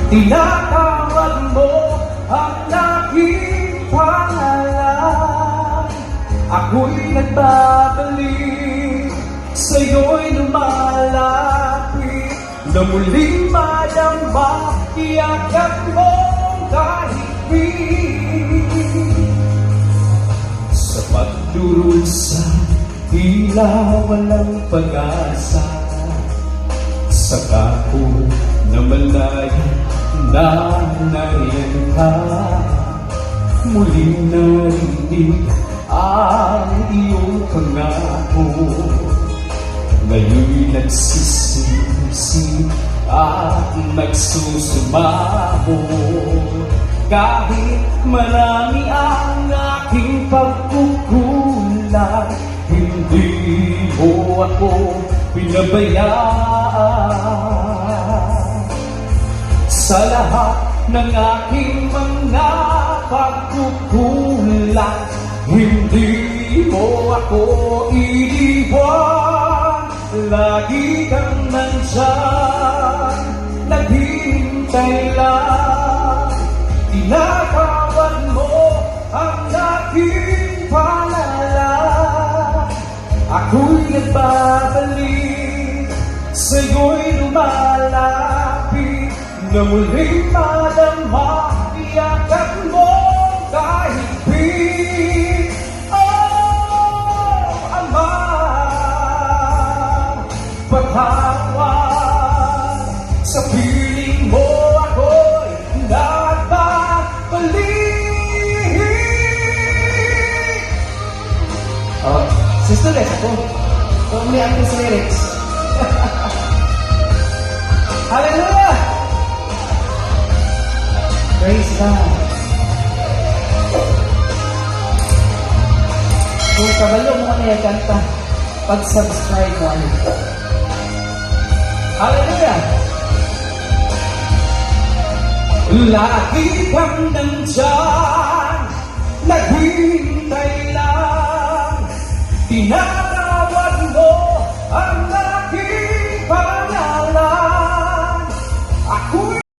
Tinatawag mo ang aking pangalan. Ako'y nagbabalik, sa'yo'y lumalapit, na muling madama, iyakat mo kahit sa pagdurusa, tila walang pag-asa. Saka ko na malaya na nariyan ka, muling narinig ang iyong pangako. Ngayon'y nagsisisi at nagsusumamo. Kahit marami ang aking pagkukulang, hindi mo ako pinabayaan. Sa lahat ng aking mga pagkukulang, hindi mo ako iniwan. Lagi kang nandyan, naghihintay lang. Tinatawag mo ang aking pangalan. Ako'y nagbabalik, sa'yo'y lumalapit, na muling madama, iyakat mo kahit pin. Oh, Ama, patawad sa piling mo, ako'y nagbabalik. Sister Les, ako. Only ang lyrics. Hallelujah! Praise God. Kung kabalo mo na yung kanta, pag-subscribe mo. Hallelujah! Lagi kang nandyan, naghihintay lang.